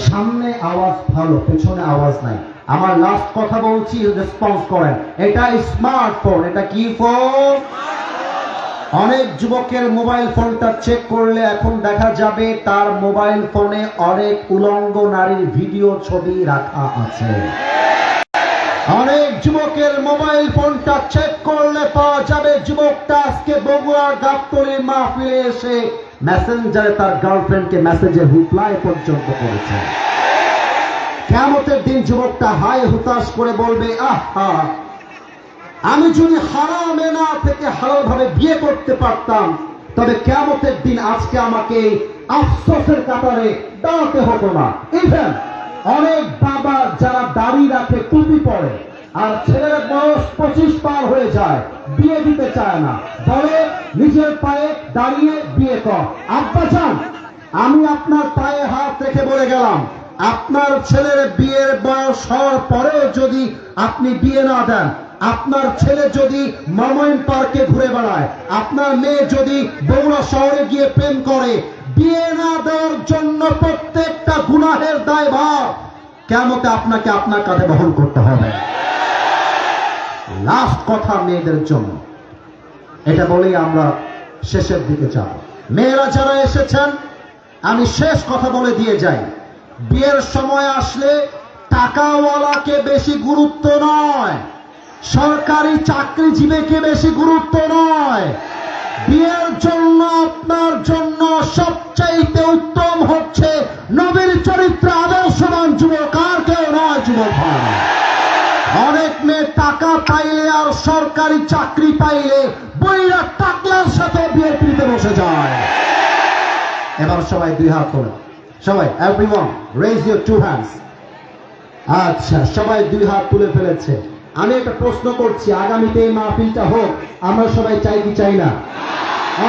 সামনে আওয়াজ ভালো, পেছনে আওয়াজ নাই। আমার লাস্ট কথা বলছি, রেসপন্স করেন। এটা স্মার্টফোন। এটা কি ফোন? অনেক যুবকের মোবাইল ফোনটা চেক করলে এখন দেখা যাবে তার মোবাইল ফোনে অনেক উলঙ্গ নারীর ভিডিও ছবি রাখা আছে। অনেক যুবকের মোবাইল ফোনটা চেক করলে পাওয়া যাবে যুবকটা আজকে বগুড়ার গাবতলীর মাহফিলে এসে মেসেঞ্জারে তার গার্লফ্রেন্ডকে মেসেজের রিপ্লাই পর্যন্ত করেছে। কিয়ামতের দিন যুবকটা হায় হুতাশ করে বলবে, আহা, আমি যদি হারামে না থেকে হালাল ভাবে বিয়ে করতে পারতাম তবে কিয়ামতের দিন আজকে আমাকে আফসোসের কাতারে দাঁড়াতে হতো না। ইভেন অনেক বাবা যারা দাড়ি রাখে, টুপি পরে, আর ছেলের বয়স 25 পার হয়ে যায়, বিয়ে দিতে চায় না, বলে নিজের পায়ে দাঁড়িয়ে বিয়ে কর। আব্বা যান, আমি আপনার পায়ে হাত রেখে বলে গেলাম, আপনার ছেলের বিয়ের বয়স হওয়ার পরেও যদি আপনি বিয়ে না দেন, আপনার ছেলে যদি মমইন পার্কে ঘুরে বেড়ায়, আপনার মেয়ে যদি বগুড়া শহরে গিয়ে প্রেম করে, বিয়ে না দেওয়ার জন্য প্রত্যেকটা গুনাহের দায়ভার কিয়ামতে আপনাকে আপনার কাঁধে বহন করতে হবে। লাস্ট কথা মেয়েদের জন্য, এটা বলেই আমরা শেষের দিকে যাব। মেয়েরা যারা এসেছেন, আমি শেষ কথা বলে দিয়ে যাই, বিয়ের সময় আসলে টাকাওয়ালাকে বেশি গুরুত্ব নয়, সরকারি চাকরিজীবীকে বেশি গুরুত্ব নয়। বিয়ের জন্য আপনার জন্য সবচাইতে উত্তম হচ্ছে নবীর চরিত্র আদর্শবান যুবক, আর কেউ নয় যুবক ভাই। অনেক মেয়ে টাকা পাইলে আর সরকারি চাকরি পাইলে বইরা টাকলার সাথে বিয়ের পিড়িতে বসে যায়। এবার সবাই দুই হাত তোলো, সবাই, everyone raise your two hands. আচ্ছা, সবাই দুই হাত তুলে ফেলেছে। আমি একটা প্রশ্ন করছি, আগামীতে এই মাহফিলটা হোক, আমরা সবাই চাই কি চাই না?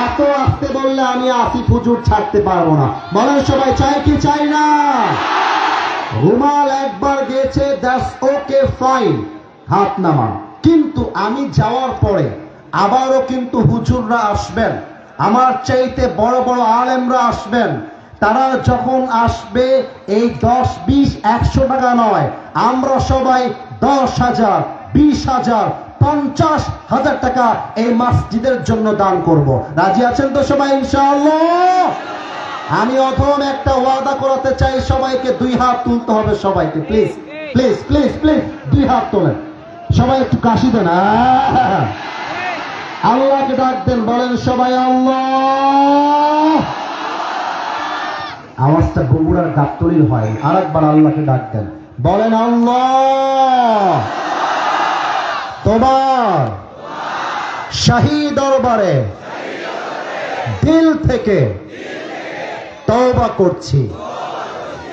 এত আসতে বললে আমি আসিফ হুজুর ছাড়তে পারবো না। বলেন সবাই চাই কি চাই না? রুমাল একবার গেছে, দ্যাটস ওকে, ফাইন, হাত নামান। কিন্তু আমি যাওয়ার পরে আবারও কিন্তু হুজুররা আসবেন, আমার চাইতে বড় বড় আলেমরা আসবেন। তারা যখন আসবে এই 10, 20, 100 টাকা নয়, আমরা সবাই 10,000, 20,000, 50,000 টাকা এই মসজিদের জন্য দান করব। রাজি আছেন তো সবাই ইনশাআল্লাহ? আমি অথম একটা ওয়াদা করাতে চাই, সবাইকে দুই হাত তুলতে হবে, সবাইকে প্লিজ প্লিজ প্লিজ প্লিজ দুই হাত তোলেন সবাই, একটু কাশি দেন, আল্লাহকে ডাক দেন, বলেন সবাই আল্লাহ। আওয়াজটা বগুড়ার গাবতলীর হয়, আর একবার আল্লাহকে ডাক দেন, বলেন আল্লাহ, তোমার শাহী দরবারে দিল থেকে তওবা করছি।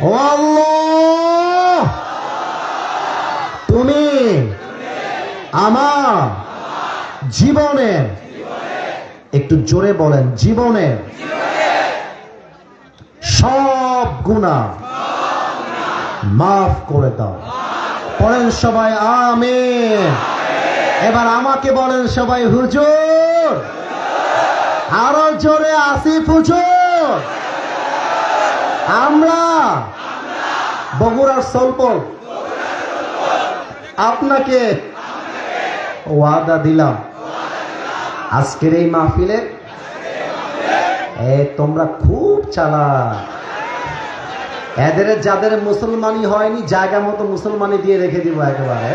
ও আল্লাহ, তুমি আমার জীবনে, একটু জোরে বলেন, জীবনে সব গুনাহ মাফ করে দাও। বলেন সবাই আমিন। এবার আমাকে বলেন সবাই হুজুর, আরো জোরে আসিফ হুজুর। আমরা বগুড়ার সলপল আপনাকে ওয়াদা দিলাম, আজকের এই মাহফিলে তোমরা খুব চালাক, এদের যাদের মুসলমানি হয়নি জায়গা মতো মুসলমানি দিয়ে রেখে দিব একেবারে।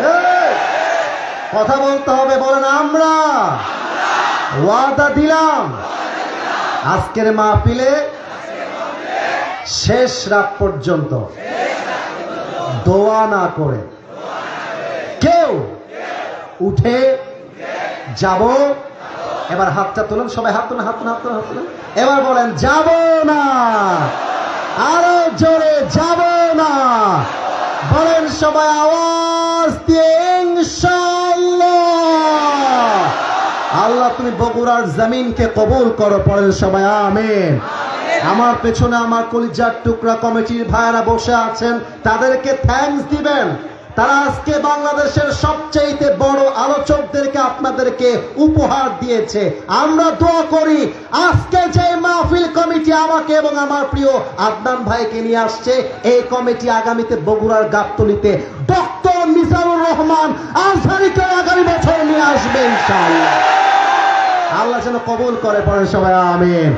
কথা বলতে হবে, বলেন আমরা ওয়াদা দিলাম, আজকের মাহফিলে শেষ রাত পর্যন্ত দোয়া না করে কেউ উঠে যাব। এবার হাতটা তুলেন সবাই, হাত তুলেন, হাত তুলেন, হাত তুলেন, হাত তুলেন। এবার বলেন যাব না, আরো জোরে যাব না। বলেন সবাই আওয়াজ দিয়ে ইনশাআল্লাহ। আল্লাহ তুমি বগুড়ার জমিনকে কবুল করো, পড়েন সবাই আমিন। আমার পেছনে আমার কলিজার টুকরা কমিটির ভাইরা বসে আছেন, তাদেরকে থ্যাঙ্কস দিবেন। তারা আজকে বাংলাদেশের সবচেয়ে বড় আলোচকদেরকে আপনাদেরকে উপহার দিয়েছে। আমরা দোয়া করি আজকে যে মাহফিল কমিটি আমাকে এবং আমার প্রিয় আদনান ভাইকে নিয়ে আসছে, এই কমিটি আগামীতে বগুড়ার গাবতলীতে ডক্টর নিজামুর রহমান আজহারীকে আগামী বছর নিয়ে আসবে ইনশাআল্লাহ। আল্লাহ যেন কবুল করে, পড়েন সবাই আমিন।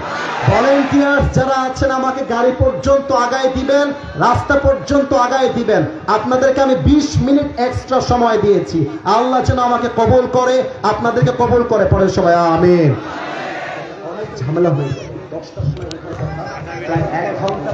ভলেন্টিয়ার্স যারা আছেন আমাকে গাড়ি পর্যন্ত আগায় দিবেন, রাস্তা পর্যন্ত আগায় দিবেন। আপনাদেরকে আমি 20 মিনিট এক্সট্রা সময় দিয়েছি। আল্লাহ যেন আমাকে কবুল করে, আপনাদেরকে কবুল করে, পড়েন সবাই আমিন। অনেক ঝামেলা হয়ে যাবে, 10টার সময় প্রায় 1 ঘন্টা